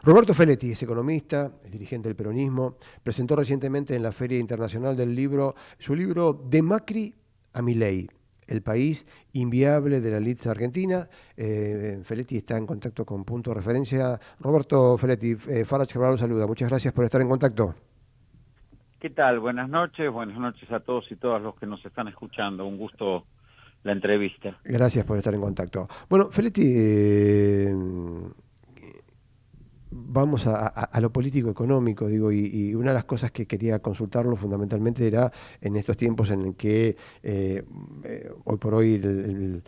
Roberto Feletti es economista, es dirigente del peronismo, presentó recientemente en la Feria Internacional del Libro su libro De Macri a Milei, el país inviable de la elite argentina. Feletti está en contacto con Punto de Referencia. Roberto Feletti, Farage Cabral lo saluda. Muchas gracias por estar en contacto. ¿Qué tal? Buenas noches a todos y todas los que nos están escuchando. Un gusto la entrevista. Gracias por estar en contacto. Bueno, Feletti, vamos a lo político económico, digo, y una de las cosas que quería consultarlo fundamentalmente era en estos tiempos en el que hoy por hoy el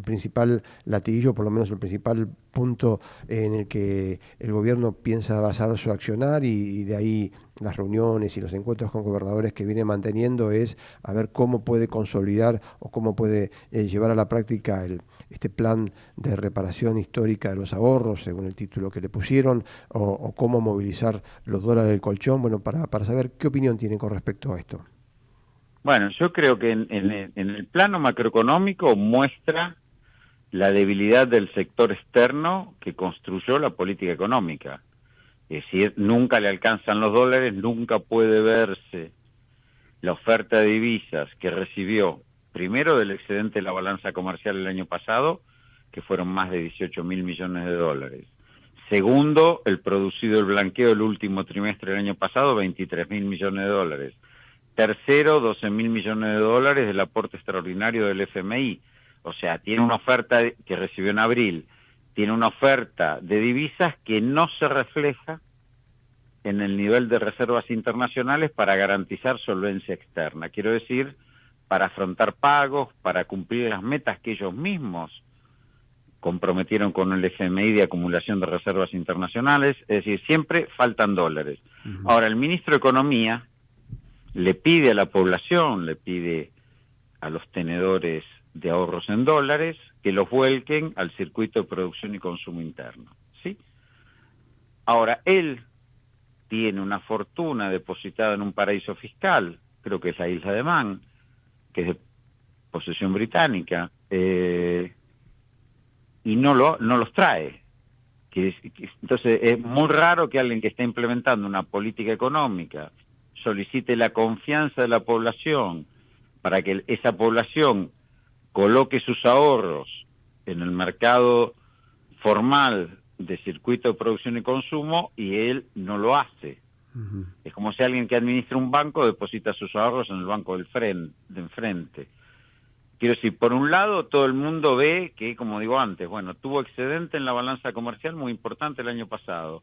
principal latiguillo, por lo menos el principal punto en el que el gobierno piensa basar su accionar y de ahí las reuniones y los encuentros con gobernadores que viene manteniendo es a ver cómo puede consolidar o cómo puede llevar a la práctica este plan de reparación histórica de los ahorros, según el título que le pusieron, o cómo movilizar los dólares del colchón, bueno, para saber qué opinión tienen con respecto a esto. Bueno, yo creo que en el plano macroeconómico muestra la debilidad del sector externo que construyó la política económica. Es decir, nunca le alcanzan los dólares, nunca puede verse la oferta de divisas que recibió, primero del excedente de la balanza comercial el año pasado, que fueron más de 18.000 millones de dólares. Segundo, el producido, el blanqueo del último trimestre del año pasado, 23.000 millones de dólares. Tercero, 12.000 millones de dólares del aporte extraordinario del FMI. O sea, tiene una oferta que recibió en abril, tiene una oferta de divisas que no se refleja en el nivel de reservas internacionales para garantizar solvencia externa. Quiero decir, para afrontar pagos, para cumplir las metas que ellos mismos comprometieron con el FMI de acumulación de reservas internacionales, es decir, siempre faltan dólares. Uh-huh. Ahora, el ministro de Economía le pide a la población, le pide a los tenedores de ahorros en dólares que los vuelquen al circuito de producción y consumo interno, ¿sí? Ahora, él tiene una fortuna depositada en un paraíso fiscal, creo que es la isla de Man, que es de posesión británica, y no los trae. Entonces es muy raro que alguien que está implementando una política económica solicite la confianza de la población para que esa población coloque sus ahorros en el mercado formal de circuito de producción y consumo y él no lo hace. Uh-huh. Es como si alguien que administra un banco deposita sus ahorros en el banco de enfrente. Quiero decir, por un lado, todo el mundo ve que, como digo antes, bueno, tuvo excedente en la balanza comercial muy importante el año pasado.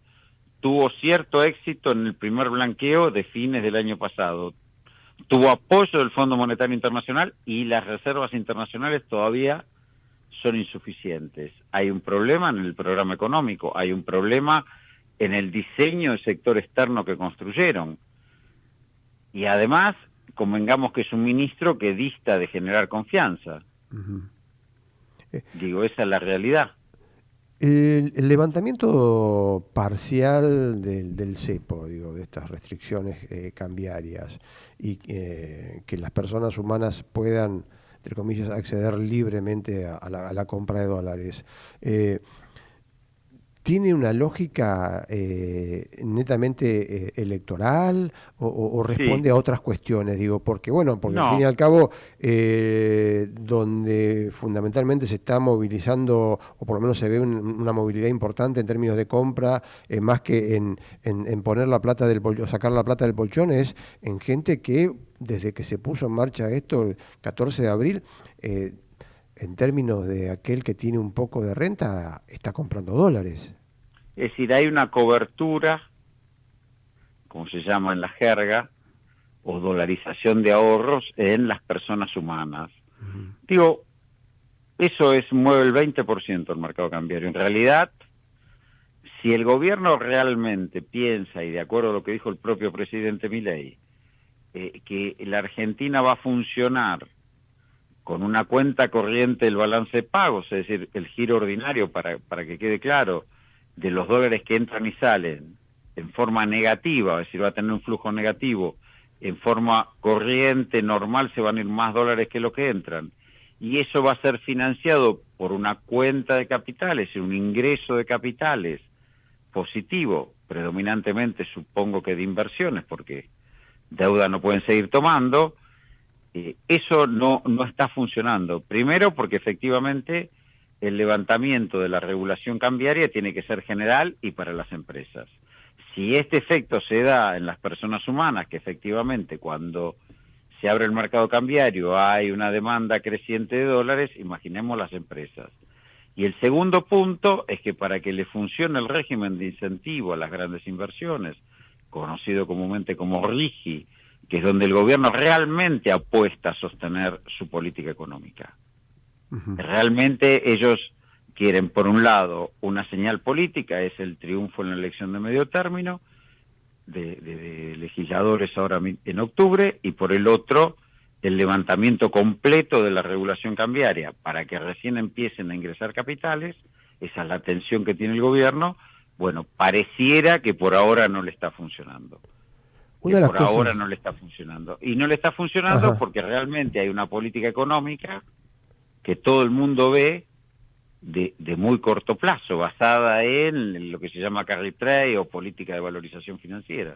Tuvo cierto éxito en el primer blanqueo de fines del año pasado. Tuvo apoyo del Fondo Monetario Internacional y las reservas internacionales todavía son insuficientes. Hay un problema en el programa económico, hay un problema en el diseño del sector externo que construyeron. Y además, convengamos que es un ministro que dista de generar confianza. Uh-huh. Digo, esa es la realidad. El levantamiento parcial del cepo, digo, de estas restricciones cambiarias y que las personas humanas puedan, entre comillas, acceder libremente a la compra de dólares, ¿tiene una lógica netamente electoral o responde a otras cuestiones? Digo, porque bueno, porque al fin y al cabo, donde fundamentalmente se está movilizando, o por lo menos se ve una movilidad importante en términos de compra, más que en poner la plata del bolsillo, sacar la plata del colchón, es en gente que desde que se puso en marcha esto el 14 de abril, en términos de aquel que tiene un poco de renta, está comprando dólares. Es decir, hay una cobertura, como se llama en la jerga, o dolarización de ahorros en las personas humanas. Uh-huh. Digo, eso mueve el 20% del mercado cambiario. En realidad, si el gobierno realmente piensa, y de acuerdo a lo que dijo el propio presidente Milei, que la Argentina va a funcionar con una cuenta corriente del balance de pagos, es decir, el giro ordinario, para que quede claro, de los dólares que entran y salen en forma negativa, es decir, va a tener un flujo negativo, en forma corriente, normal, se van a ir más dólares que lo que entran. Y eso va a ser financiado por una cuenta de capitales, un ingreso de capitales positivo, predominantemente supongo que de inversiones, porque deuda no pueden seguir tomando, eso no está funcionando. Primero porque efectivamente el levantamiento de la regulación cambiaria tiene que ser general y para las empresas. Si este efecto se da en las personas humanas, que efectivamente cuando se abre el mercado cambiario hay una demanda creciente de dólares, imaginemos las empresas. Y el segundo punto es que para que le funcione el régimen de incentivo a las grandes inversiones, conocido comúnmente como RIGI, que es donde el gobierno realmente apuesta a sostener su política económica. Ujú. Realmente ellos quieren, por un lado, una señal política, es el triunfo en la elección de medio término, de legisladores ahora en octubre, y por el otro, el levantamiento completo de la regulación cambiaria para que recién empiecen a ingresar capitales. Esa es la tensión que tiene el gobierno. Bueno, pareciera que por ahora no le está funcionando. Una de las cosas... Y no le está funcionando Ajá. porque realmente hay una política económica que todo el mundo ve de muy corto plazo, basada en lo que se llama carry trade o política de valorización financiera.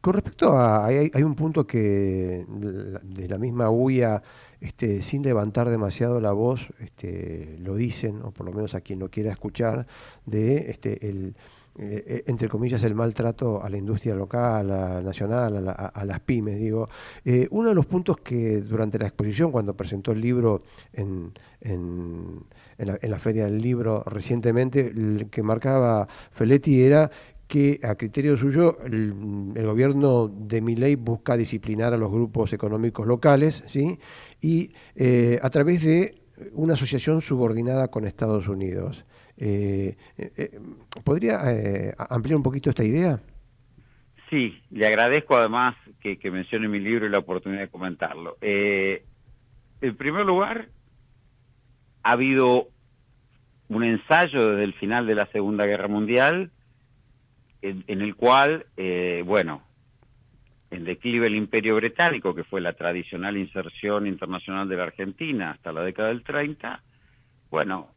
Con respecto a, hay un punto que de la misma UIA, sin levantar demasiado la voz, lo dicen, o por lo menos a quien lo quiera escuchar, de entre comillas, el maltrato a la industria local, a la nacional, a las pymes, digo. Uno de los puntos que durante la exposición, cuando presentó el libro en la Feria del Libro recientemente, el que marcaba Feletti era que a criterio suyo el gobierno de Milei busca disciplinar a los grupos económicos locales, ¿sí? Y a través de una asociación subordinada con Estados Unidos. ¿Podría ampliar un poquito esta idea? Sí, le agradezco además que mencione mi libro y la oportunidad de comentarlo. En primer lugar, ha habido un ensayo desde el final de la Segunda Guerra Mundial en el cual, bueno, en declive el Imperio Británico, que fue la tradicional inserción internacional de la Argentina hasta la década del 30, bueno,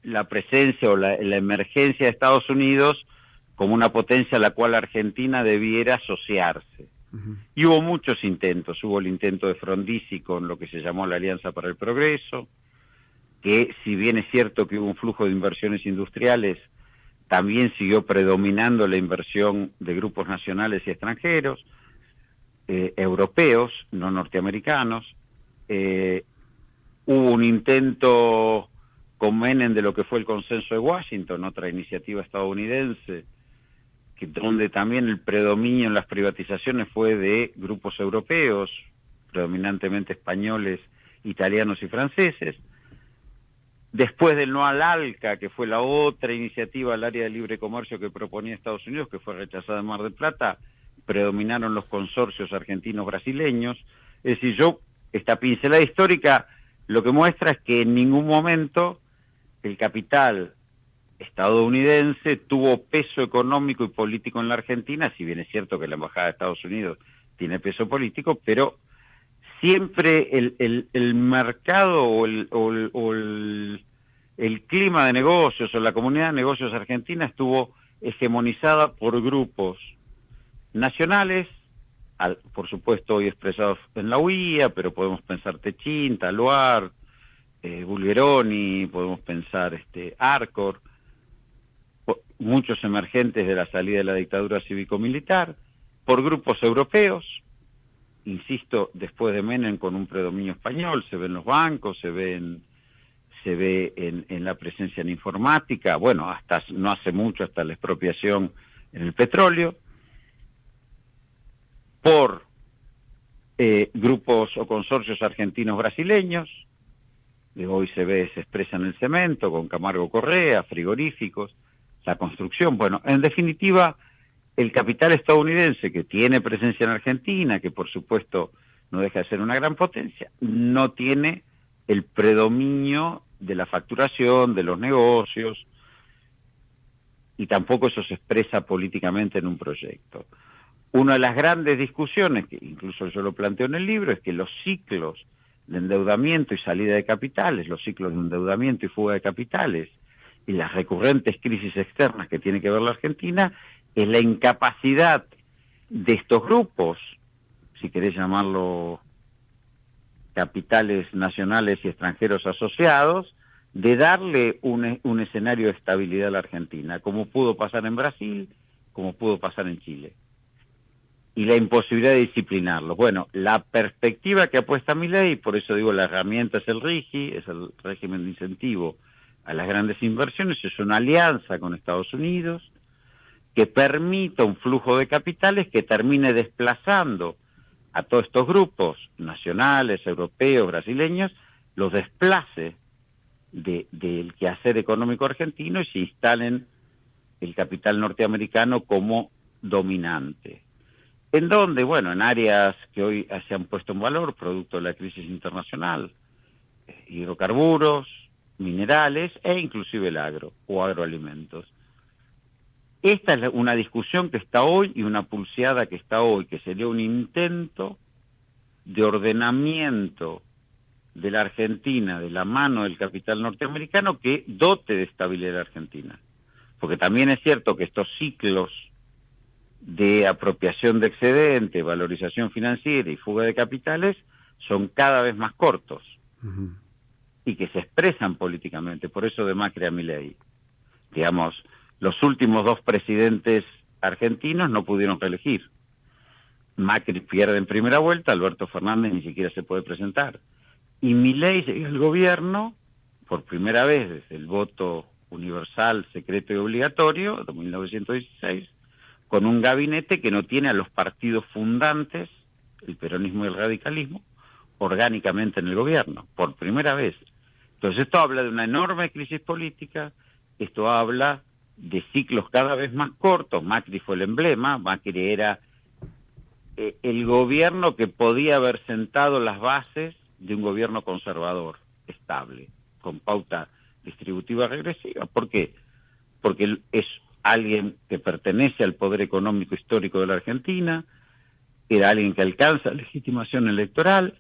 la presencia o la emergencia de Estados Unidos como una potencia a la cual Argentina debiera asociarse. Uh-huh. Y hubo muchos intentos, hubo el intento de Frondizi con lo que se llamó la Alianza para el Progreso, que si bien es cierto que hubo un flujo de inversiones industriales, también siguió predominando la inversión de grupos nacionales y extranjeros, europeos, no norteamericanos. Hubo un intento con Menem de lo que fue el Consenso de Washington, otra iniciativa estadounidense, donde también el predominio en las privatizaciones fue de grupos europeos, predominantemente españoles, italianos y franceses. Después del no al ALCA, que fue la otra iniciativa al área de libre comercio que proponía Estados Unidos, que fue rechazada en Mar del Plata, predominaron los consorcios argentinos-brasileños. Es decir, esta pincelada histórica lo que muestra es que en ningún momento el capital estadounidense tuvo peso económico y político en la Argentina, si bien es cierto que la Embajada de Estados Unidos tiene peso político, pero siempre el mercado o el clima de negocios o la comunidad de negocios argentina estuvo hegemonizada por grupos nacionales, por supuesto hoy expresados en la UIA, pero podemos pensar Techin, Taluar, Bulgeroni, podemos pensar Arcor, muchos emergentes de la salida de la dictadura cívico-militar, por grupos europeos, insisto, después de Menem con un predominio español, se ve en los bancos, se ve en la presencia en informática, bueno, hasta no hace mucho, hasta la expropiación en el petróleo, por grupos o consorcios argentinos brasileños, que hoy se expresa en el cemento, con Camargo Correa, frigoríficos, la construcción, bueno, en definitiva, el capital estadounidense que tiene presencia en Argentina, que por supuesto no deja de ser una gran potencia, no tiene el predominio de la facturación, de los negocios, y tampoco eso se expresa políticamente en un proyecto. Una de las grandes discusiones, que incluso yo lo planteo en el libro, es que los ciclos de endeudamiento y salida de capitales, los ciclos de endeudamiento y fuga de capitales, y las recurrentes crisis externas que tiene que ver la Argentina, es la incapacidad de estos grupos, si querés llamarlo capitales nacionales y extranjeros asociados, de darle un escenario de estabilidad a la Argentina, como pudo pasar en Brasil, como pudo pasar en Chile. Y la imposibilidad de disciplinarlo. Bueno, la perspectiva que apuesta Milei, por eso digo, la herramienta es el RIGI, es el régimen de incentivo a las grandes inversiones, es una alianza con Estados Unidos que permita un flujo de capitales que termine desplazando a todos estos grupos nacionales, europeos, brasileños, los desplace del quehacer económico argentino y se instalen el capital norteamericano como dominante. ¿En dónde? Bueno, en áreas que hoy se han puesto en valor, producto de la crisis internacional, hidrocarburos, minerales e inclusive el agro o agroalimentos. Esta es una discusión que está hoy y una pulseada que está hoy, que sería un intento de ordenamiento de la Argentina de la mano del capital norteamericano que dote de estabilidad a la Argentina. Porque también es cierto que estos ciclos de apropiación de excedente, valorización financiera y fuga de capitales son cada vez más cortos y que se expresan políticamente, por eso de Macri a Milei. Digamos, los últimos dos presidentes argentinos no pudieron reelegir. Macri pierde en primera vuelta, Alberto Fernández ni siquiera se puede presentar. Y Milei llega al gobierno por primera vez desde el voto universal, secreto y obligatorio de 1916, con un gabinete que no tiene a los partidos fundantes, el peronismo y el radicalismo, orgánicamente en el gobierno, por primera vez. Entonces esto habla de una enorme crisis política, esto habla de ciclos cada vez más cortos. Macri fue el emblema, Macri era el gobierno que podía haber sentado las bases de un gobierno conservador, estable, con pauta distributiva regresiva. ¿Por qué? Porque él es alguien que pertenece al poder económico histórico de la Argentina, era alguien que alcanza legitimación electoral,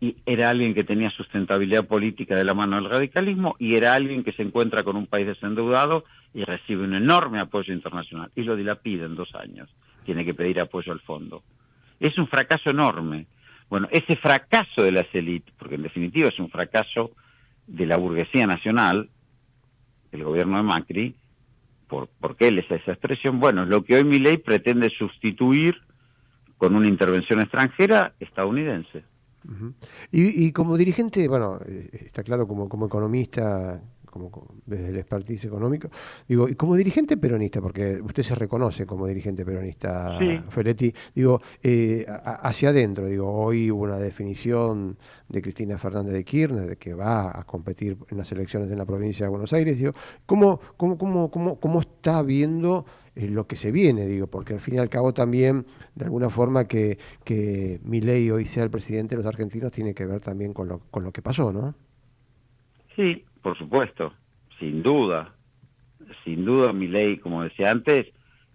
y era alguien que tenía sustentabilidad política de la mano del radicalismo, y era alguien que se encuentra con un país desendeudado y recibe un enorme apoyo internacional, y lo dilapida en 2 años. Tiene que pedir apoyo al fondo. Es un fracaso enorme. Bueno, ese fracaso de las élites, porque en definitiva es un fracaso de la burguesía nacional, el gobierno de Macri, ¿por qué él es esa expresión? Bueno, es lo que hoy Milei pretende sustituir con una intervención extranjera estadounidense. Y como dirigente, bueno, está claro como economista, desde el expertise económico, digo, y como dirigente peronista, porque usted se reconoce como dirigente peronista, Sí, Feletti, digo, hacia adentro, digo, hoy hubo una definición de Cristina Fernández de Kirchner de que va a competir en las elecciones en la provincia de Buenos Aires, digo, ¿cómo está viendo lo que se viene? Digo, porque al fin y al cabo también, de alguna forma, que Milei hoy sea el presidente de los argentinos tiene que ver también con lo que pasó, ¿no? sí, por supuesto, sin duda. Sin duda, Milei, como decía antes,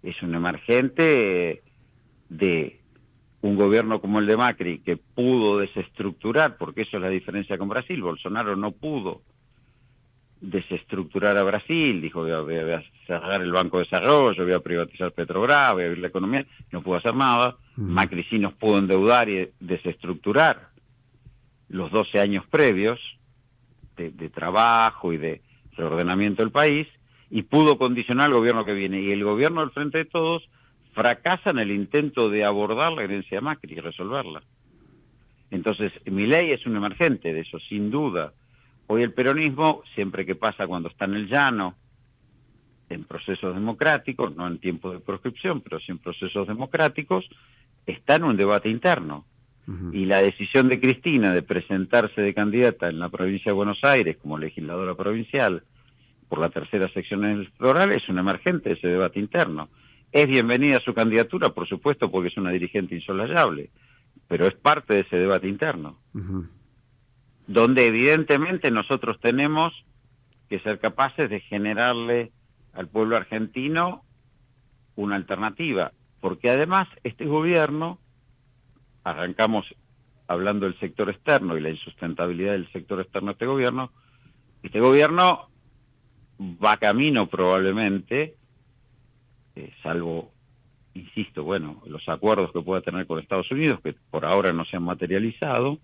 es un emergente de un gobierno como el de Macri, que pudo desestructurar, porque eso es la diferencia con Brasil. Bolsonaro no pudo desestructurar a Brasil, dijo voy a cerrar el Banco de Desarrollo, voy a privatizar Petrobras, voy a abrir la economía, no pudo hacer nada. Macri sí nos pudo endeudar y desestructurar los 12 años previos de trabajo y de reordenamiento del país, y pudo condicionar al gobierno que viene. Y el gobierno del Frente de Todos fracasa en el intento de abordar la herencia de Macri y resolverla. Entonces, Milei es un emergente de eso, sin duda. Hoy el peronismo, siempre que pasa cuando está en el llano, en procesos democráticos, no en tiempo de proscripción, pero sí en procesos democráticos, está en un debate interno. Y la decisión de Cristina de presentarse de candidata en la provincia de Buenos Aires como legisladora provincial por la tercera sección electoral es un emergente de ese debate interno. Es bienvenida su candidatura, por supuesto, porque es una dirigente insolayable, pero es parte de ese debate interno, donde evidentemente nosotros tenemos que ser capaces de generarle al pueblo argentino una alternativa, porque además este gobierno, arrancamos hablando del sector externo y la insustentabilidad del sector externo de este gobierno va camino probablemente, salvo, insisto, bueno, los acuerdos que pueda tener con Estados Unidos, que por ahora no se han materializado,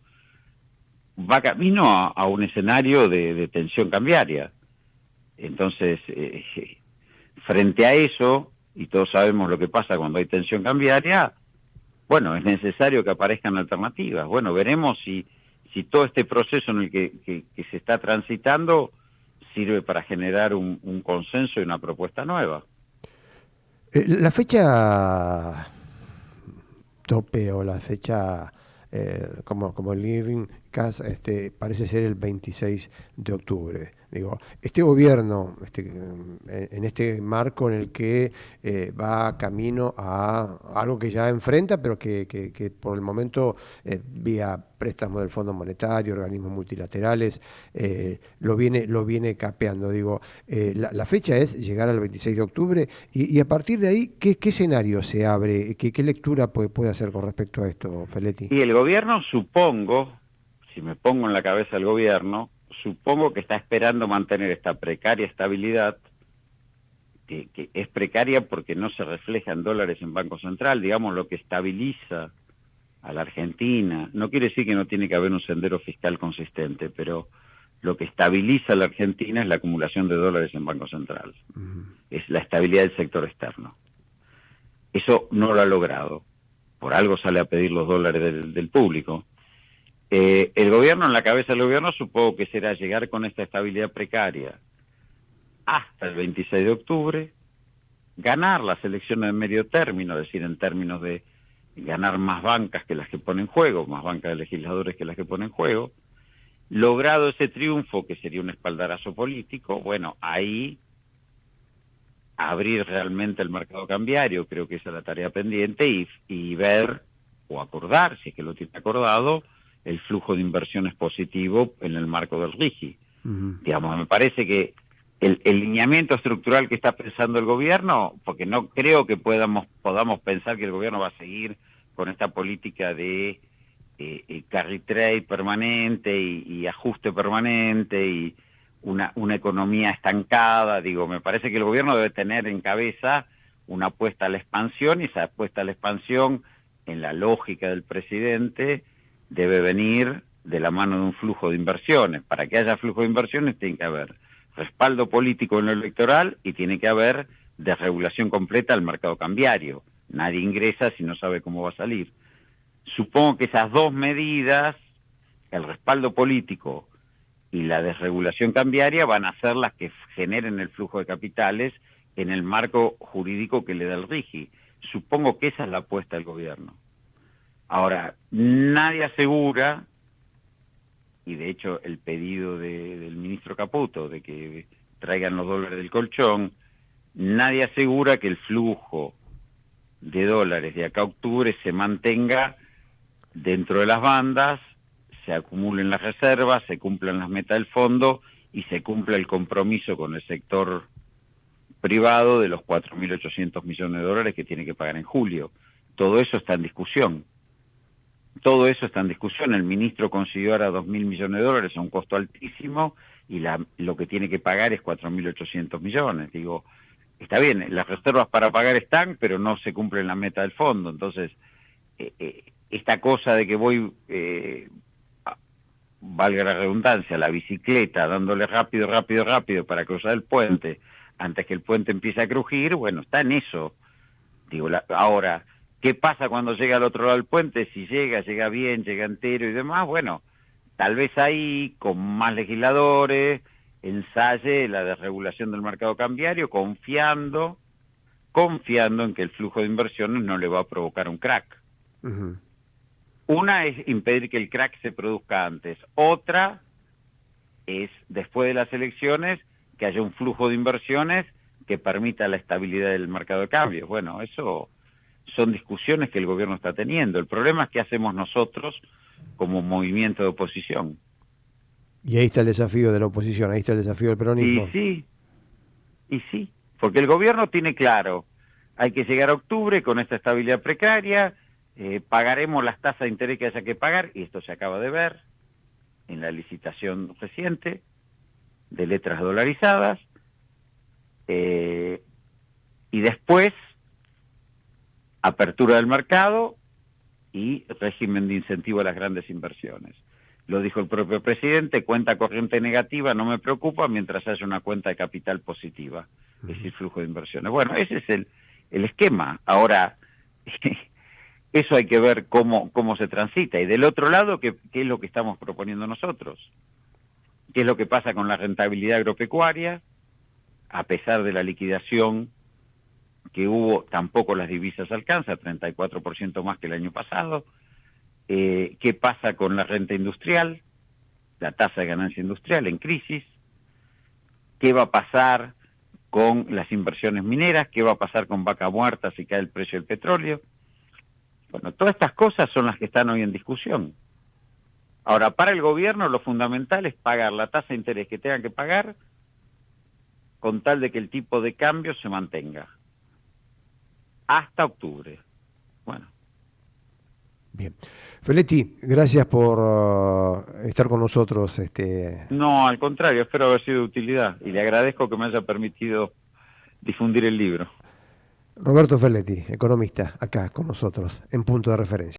va camino a un escenario de tensión cambiaria. Entonces, frente a eso, y todos sabemos lo que pasa cuando hay tensión cambiaria, bueno, es necesario que aparezcan alternativas. Bueno, veremos si todo este proceso en el que se está transitando sirve para generar un consenso y una propuesta nueva. La fecha tope o la fecha como el leading cast parece ser el 26 de octubre. Digo, este gobierno, en este marco en el que va camino a algo que ya enfrenta, pero que por el momento, vía préstamos del Fondo Monetario, organismos multilaterales, lo viene capeando. Digo, la fecha es llegar al 26 de octubre y a partir de ahí, ¿qué escenario se abre? ¿Qué lectura puede hacer con respecto a esto, Feletti? Y el gobierno, supongo, si me pongo en la cabeza del gobierno, supongo que está esperando mantener esta precaria estabilidad, que es precaria porque no se refleja en dólares en Banco Central, digamos, lo que estabiliza a la Argentina. No quiere decir que no tiene que haber un sendero fiscal consistente, pero lo que estabiliza a la Argentina es la acumulación de dólares en Banco Central. Es la estabilidad del sector externo. Eso no lo ha logrado. Por algo sale a pedir los dólares del público. El gobierno, en la cabeza del gobierno, supongo que será llegar con esta estabilidad precaria hasta el 26 de octubre, ganar las elecciones de medio término, es decir, en términos de ganar más bancas que las que ponen en juego, más bancas de legisladores que las que ponen en juego. Logrado ese triunfo, que sería un espaldarazo político, bueno, ahí abrir realmente el mercado cambiario, creo que esa es la tarea pendiente, y ver o acordar, si es que lo tiene acordado, el flujo de inversiones positivo en el marco del RIGI. Digamos, me parece que el lineamiento estructural que está pensando el gobierno, porque no creo que podamos pensar que el gobierno va a seguir con esta política de carry trade permanente y ajuste permanente y una economía estancada. Digo, me parece que el gobierno debe tener en cabeza una apuesta a la expansión, y esa apuesta a la expansión, en la lógica del presidente, debe venir de la mano de un flujo de inversiones. Para que haya flujo de inversiones tiene que haber respaldo político en lo electoral y tiene que haber desregulación completa al mercado cambiario. Nadie ingresa si no sabe cómo va a salir. Supongo que esas dos medidas, el respaldo político y la desregulación cambiaria, van a ser las que generen el flujo de capitales en el marco jurídico que le da el RIGI. Supongo que esa es la apuesta del gobierno. Ahora, nadie asegura, y de hecho el pedido del ministro Caputo de que traigan los dólares del colchón, nadie asegura que el flujo de dólares de acá a octubre se mantenga dentro de las bandas, se acumulen las reservas, se cumplan las metas del fondo y se cumpla el compromiso con el sector privado de los 4.800 millones de dólares que tiene que pagar en julio. Todo eso está en discusión. Todo eso está en discusión. El ministro consiguió ahora 2.000 millones de dólares a un costo altísimo y lo que tiene que pagar es 4.800 millones. Digo, está bien, las reservas para pagar están, pero no se cumplen la meta del fondo. Entonces, esta cosa de que voy, valga la redundancia, la bicicleta, dándole rápido para cruzar el puente, antes que el puente empiece a crujir, bueno, está en eso. Digo, ahora, ¿qué pasa cuando llega al otro lado del puente? Si llega bien, llega entero y demás, bueno, tal vez ahí, con más legisladores, ensaye la desregulación del mercado cambiario, confiando en que el flujo de inversiones no le va a provocar un crack. Uh-huh. Una es impedir que el crack se produzca antes. Otra es, después de las elecciones, que haya un flujo de inversiones que permita la estabilidad del mercado de cambios. Bueno, eso son discusiones que el gobierno está teniendo. El problema es qué hacemos nosotros como movimiento de oposición. Y ahí está el desafío de la oposición, ahí está el desafío del peronismo. Y sí, porque el gobierno tiene claro, hay que llegar a octubre con esta estabilidad precaria, pagaremos las tasas de interés que haya que pagar, y esto se acaba de ver en la licitación reciente de letras dolarizadas. y después apertura del mercado y régimen de incentivo a las grandes inversiones. Lo dijo el propio presidente, cuenta corriente negativa no me preocupa mientras haya una cuenta de capital positiva, es decir, flujo de inversiones. Bueno, ese es el esquema. Ahora, eso hay que ver cómo se transita. Y del otro lado, ¿qué es lo que estamos proponiendo nosotros? ¿Qué es lo que pasa con la rentabilidad agropecuaria? A pesar de la liquidación que hubo, tampoco las divisas alcanzan, 34% más que el año pasado. ¿Qué pasa con la renta industrial? La tasa de ganancia industrial en crisis. ¿Qué va a pasar con las inversiones mineras? ¿Qué va a pasar con Vaca Muerta si cae el precio del petróleo? Bueno, todas estas cosas son las que están hoy en discusión. Ahora, para el gobierno lo fundamental es pagar la tasa de interés que tengan que pagar con tal de que el tipo de cambio se mantenga hasta octubre. Bueno. Bien. Feletti, gracias por estar con nosotros. No, al contrario, espero haber sido de utilidad y le agradezco que me haya permitido difundir el libro. Roberto Feletti, economista, acá con nosotros, en Punto de Referencia.